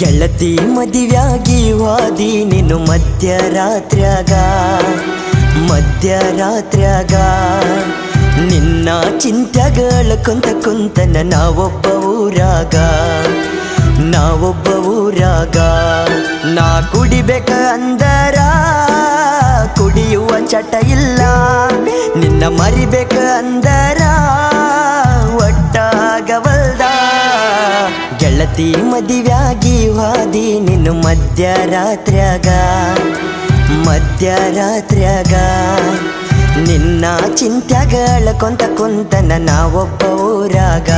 ಗೆಳತಿ ಮದುವ್ಯಾಗಿ ಹೋದಿ ನೀನು ಮಧ್ಯರಾತ್ರ್ಯಾಗ ನಿನ್ನ ಚಿಂತೆಗಳ ಕುಂತನ ನಾವೊಬ್ಬ ಊರಾಗ ನಾ ಕುಡಿಬೇಕ ಅಂದರ ಕುಡಿಯುವ ಚಟ ಇಲ್ಲ, ನಿನ್ನ ಮರಿಬೇಕ ಅಂದರ ಒಟ್ಟಾಗವಲ್ದ. ಗೆಳತಿ ಮದುವ್ಯಾಗಿ ಹೋದಿ ನೀನು ಮಧ್ಯರಾತ್ರ್ಯಾಗ ನಿನ್ನ ಚಿಂತೆಗಳ ಕುಂತನ ನಾವೊಬ್ಬ ಊರಾಗ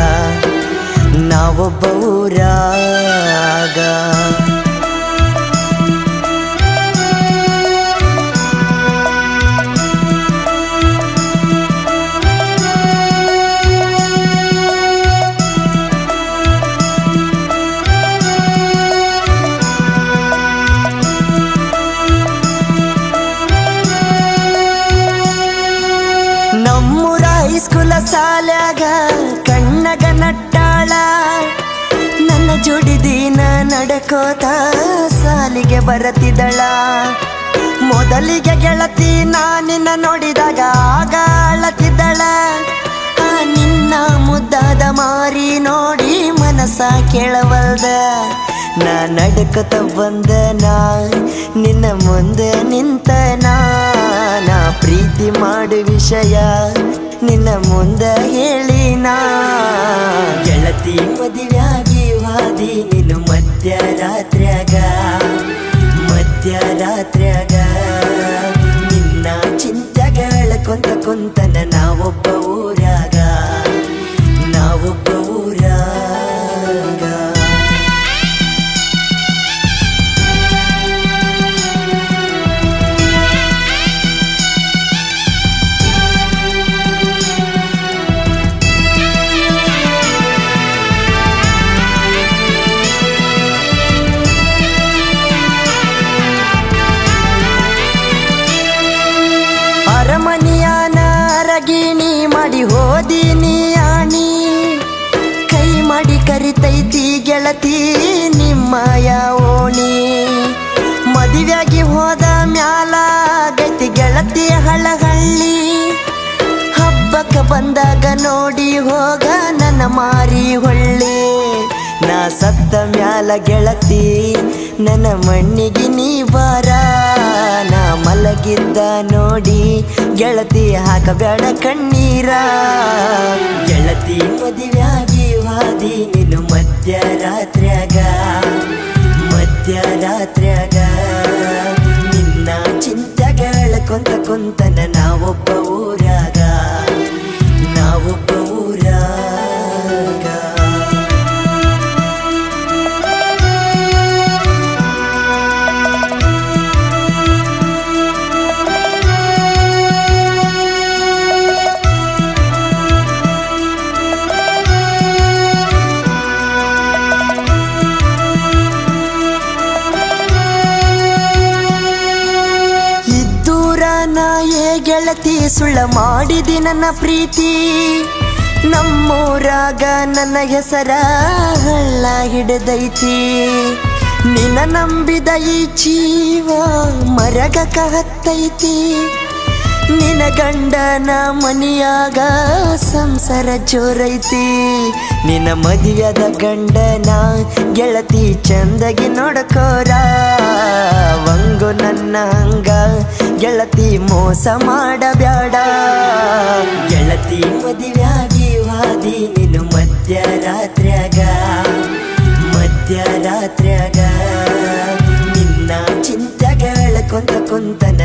ನಮ್ಮೂರ ಹೈಸ್ಕೂಲ ಸಾಲ್ಯಾಗ ಕಣ್ಣಗ ನಟ್ಟಾಳ, ನನ್ನ ಜೋಡಿ ದಿನ ನಡಕೋತ ಸಾಲಿಗೆ ಬರತಿದ್ದಳ. ಮೊದಲಿಗೆ ಗೆಳತಿ ನಾನಿನ್ನ ನೋಡಿದಾಗ ಆಗ ಅಳತಿದ್ದಳ. ನಿನ್ನ ಮುದ್ದಾದ ಮಾರಿ ನೋಡಿ ಮನಸ ಕೇಳವಲ್ದ. ನಾ ನಡ್ಕೊತ ಬಂದನ ನಿನ್ನ ಮುಂದೆ ನಿಂತನ, ನಾ ಪ್ರೀತಿ ಮಾಡು ವಿಷಯ ನಿನ್ನ ಮುಂದೆ ಹೇಳಿನ. ಗೆಳತಿ ಮದುವ್ಯಾಗಿ ಹೋದಿ ನೀನು ಮಧ್ಯರಾತ್ರ್ಯಾಗ ನಿನ್ನ ಚಿಂತೆಗಳ ಕುಂತನ ನಾವೊಬ್ಬ ಊರಾಗ ಅರಮನಿಯಾನ ಅರಗಿಣಿ ಮಾಡಿ ಹೋದಿನಿ ಆಣಿ, ಕೈ ಮಾಡಿ ಕರಿತೈತಿ ಗೆಳತಿ ನಿಮ್ಮಯ ಓಣಿ. ಮದುವೆಯಾಗಿ ಹೋದ ಮ್ಯಾಲ ಗೈತಿ ಗೆಳತಿ ಹಳಹಳ್ಳಿ, ಹಬ್ಬಕ್ಕ ಬಂದಾಗ ನೋಡಿ ಹೋಗ ನನ್ನ ಮಾರಿ ಹೊಳ್ಳಿ. ನಾ ಸತ್ತ ಮ್ಯಾಲ ಗೆಳತಿ ನನ್ನ ಮಣ್ಣಿಗೆ ನೀ ಬಾರ, ನಾ ಮಲಗಿದ್ದ ನೋಡಿ ಗೆಳತಿ ಹಾಕಬೇಡ ಕಣ್ಣೀರ. ಗೆಳತಿ ಮದುವ್ಯಾಗಿ ಹೋದಿ ನೀನು ಮಧ್ಯರಾತ್ರ್ಯಾಗ ನಿನ್ನ ಚಿಂತೆಗಳ ಕುಂತನ ನಾವೊಬ್ಬ ಊರಾಗ ಗೆಳತಿ ಸುಳ್ಳ ಮಾಡಿದಿ ನನ್ನ ಪ್ರೀತಿ, ನಮ್ಮೂರಾಗ ನನ್ನ ಹೆಸರ ಹಳ್ಳ ಹಿಡಿದೈತಿ. ನಿನ್ನ ನಂಬಿದ ಈ ಜೀವ ಮರಗಕ ಹತ್ತೈತಿ, ನಿನ್ನ ಗಂಡನ ಮನಿಯಾಗ ಸಂಸಾರ ಜೋರೈತಿ. ನಿನ್ನ ಮದುವೆಯಾದ ಗಂಡನ ಗೆಳತಿ ಚಂದಗಿ ನೋಡ್ಕೋರ, ವಂಗು ನನ್ನ ಹಂಗ ಗೆಳತಿ ಮೋಸ ಮಾಡಬ್ಯಾಡ. ಗೆಳತಿ ಮದುವ್ಯಾಗಿ ಹೋದಿ ನೀನು ಮಧ್ಯರಾತ್ರ್ಯಾಗ ನಿನ್ನ ಚಿಂತೆಗಳ ಕುಂತನ